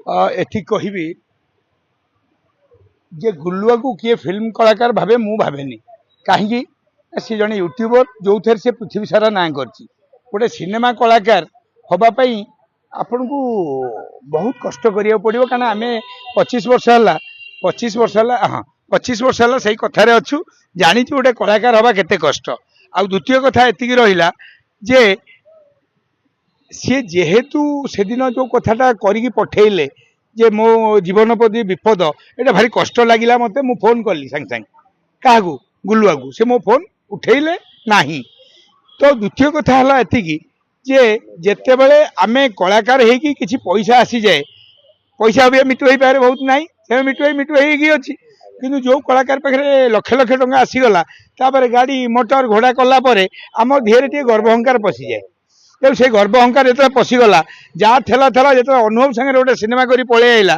एठी कहबी जे गुल्लुआ को किए फिल्म कलाकार भावे मु भावेनी कहीं सी जड़े यूट्यूबर जो थे से पृथ्वी सारा ना कर गोटे सिनेमा कलाकार हाँपाई आपण को बहुत कष्ट करिया पड़ो कारण आम 25 वर्ष है 25 वर्ष है हाँ 25 वर्ष है सही कथार अच्छु जानी गोटे कलाकार हवा केते कष्ट आ द्वितीय कथा एति रहा जे सी जेहेतु से दिन जो कथाटा करी पठेले जे मो जीवन प्रति विपद एटा भारी कष्ट लगिला मते मु फोन कली संग संग क्या गुल्लुआ को से मो फोन उठेले नाही। तो द्वितीय कथा है एति जे जेते बेले आमे कलाकार हेकी किछि पैसा आसी जाए पैसा भी मिटु हो पारे बहुत नाई से मिटु होगी अच्छी किंतु जो कलाकार पाखे लक्ष लक्ष टंका आसीगला तापर गाड़ी मोटर घोड़ा कला आम धीरे टे गर्भ अहंकार पशि जाए तो से गर्भ अहंकार जो पशिगला जहाँ थेला थेला जो अनुभव सागर गोटे सिनेमा करी पलि आइला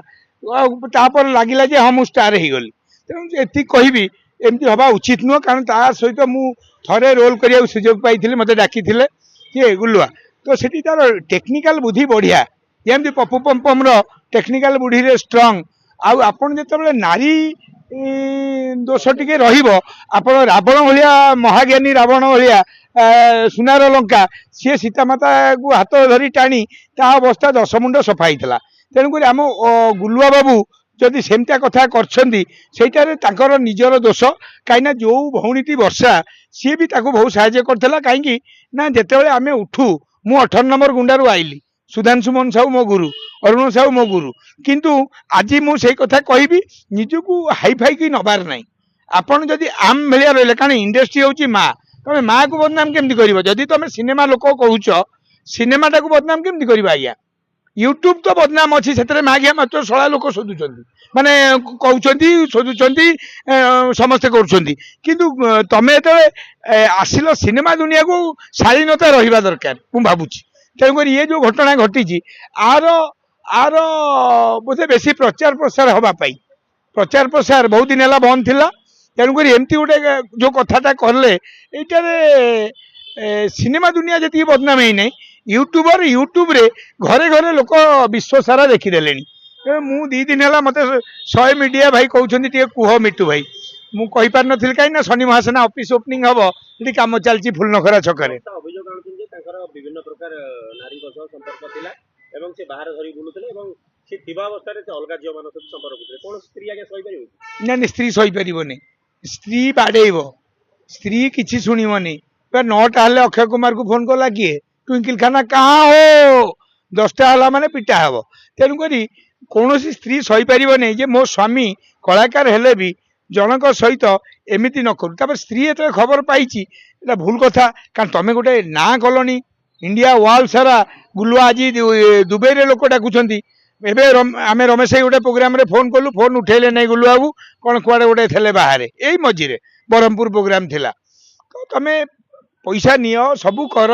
तापर लगिला जे हाँ मुझे स्टार हो गली तेणु एति कहबी एमती हवा उचित नुह कारण ता सहित मु थरे रोल करिया सुजोग पाई मते डाकी किए गुल्लुआ तो सेठी तार टेक्निकल बुद्धि बढ़िया जमी पप्पू पम्पम टेक्निकल बुद्धि रे स्ट्रंग आउ आपन जेतेबेले नारी दोष टिके रहिबो आपण रावण भलिया महाज्ञानी रावण भलिया सुनार लंका सी सीतामाता को हाथ धरी टाणी ता अवस्था 10 मुंड सफाई तेणुक आम गुल्लुआ बाबू जदि सेमता कथा कर निजर दोष कहीं जो भौणीटी वर्षा सी भी बहुत साहाय्य करथिला कहीं ना जितेबाला आम उठू मु 18 नंबर गुंडारू आइली सुधांशु मोहन साहू मो गुरु अरुण साहू मो गुरु किंतु आज मुझे कथा कहबी निजक हाईफाई की नबार ना आपड़ जदि आम भाया रही कारण इंडस्ट्री हूँ माँ तुम माँ को बदनाम केमती कर जदि तुम सिनेमा लोक कहूच सिनेमाटा को बदनाम केमती कर आज्ञा यूट्यूब तो बदनाम अच्छी से मागिया मात्र शला लोक शोधुंट माने कहते शोधुंट समस्ते कर तमें जो आसिल सिनेमा दुनिया को शालीनता रहा दरकार मु भावुची तेणुक ये जो घटना घटी आर आर बोधे बेसी प्रचार प्रसार हाँपाई प्रचार प्रसार बहुत दिन है बंद थी तेणुक एमती गोटे जो कथाटा कले ये सिनेमा दुनिया जी बदनाम है नहीं यूट्यूबर यूट्यूब रे घरे घरे लोक विश्व सारा देखीदे मु 2 दिन है मत 100 मीडिया भाई कहते कुह मिटू भाई मु कही पार नथिल कहीं शनि महासेना ऑफिस ओपनिंग हम ये कम चलती फुलनखरा छकरे विभिन्न प्रकार नारी संपर्क थिला एवं से बाहर धरी बुलुतले एवं से थिबा अवस्था रे अलगा झियो मान सहित संपर्क करथले कोन स्त्री आगे सही परिबो ना स्त्री सही परिबोनी स्त्री बाडेइबो स्त्री किछि सुनिबोनी पर 9टा हले अक्षय कुमार को फोन कला किए ट्विंकल खाना कहाँ हो 10टा हला माने पिटा हबो तेनु करी कोनोसी स्त्री सही परिबोनी जे मो स्वामी कलाकार हेले भी जनक सहित एमती न करू तापर स्त्री एत खबर पाई भूल कथा कारण तुम गोटे ना कलनी इंडिया वर्ल्ड सारा गुल्लुआ आज दुबई रे लोक डाकुंट आम रमेश गोटे प्रोग्राम रे फोन कलु फोन उठेले नहीं गुल्लुआ बाबू कौन कुआड़े गोटे थे बाहर यही मझीरे ब्रह्मपुर प्रोग्राम थिला तो तुम पैसा नियो सबू कर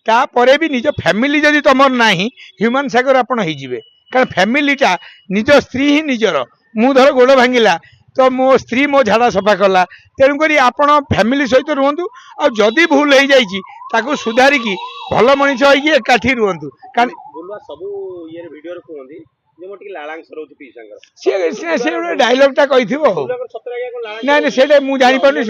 तापर भी निज फैमिली जदि तुमर ना ह्यूमन सागर आपण होइजिबे कारण फैमिलीटा निज स्त्री ही निजर मु धर गोड़ भांगिला तो मो स्त्री मो झाड़ा सफा कला तेणुक आपण फैमिली सहित रुहतु आ जदि भूल हो जाए सुधारिकी भल मनीष होकाठी रुहतु कारण सी डायलॉगटा कही ना से जापार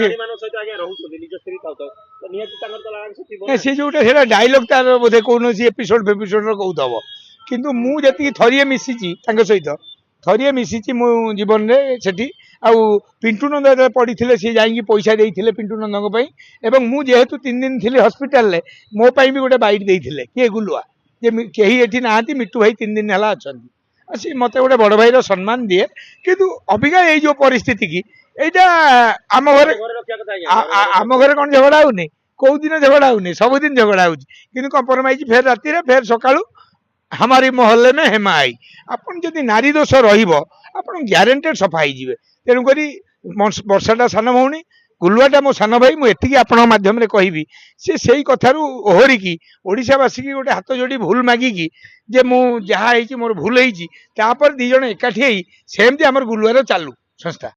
सी जो डायलॉगटा बोधे कौन एपिसोड फेपिसोड कहूब किंतु मुझे थरिए मिसी सहित थरिए मिसी मो जीवन में सेठी आउ पिंटू नंद पड़ी थे सी जाकि पैसा देते पिंटू नंद एवं मु जेहेतु 3 दिन थी हस्पिटाल मो भी गोटे बैट देते किए गुल्लुआ जे कहीं ये ना मिट्टू भाई 3 दिन है अच्छा सी मत गोटे बड़ भाई सम्मान दिए किंतु अबिका ये जो परिस्थिति की यहाँ आम घर कौन झगड़ा होनी कौ दिन झगड़ा होनी सबुदिन झगड़ा हो कंप्रोमाइज फेर राति फेर सका हमारी मोहल्ले में हेमा आई आपन जदि नारी दोष रन ग्यारेंटेड सफा हो तेणुक वर्षाटा सान भौणी गुल्लुआटा मो सान भाई मुझे आपण माध्यम कहबी से कथारू ओहरिकी ओडिशावासी की गोटे हाथ जोड़ी भूल मागिकी जे मु जहाँ मोर भूल होती 2 जन एकाठी सेमती आमर गुल्लुआर चालू संस्था।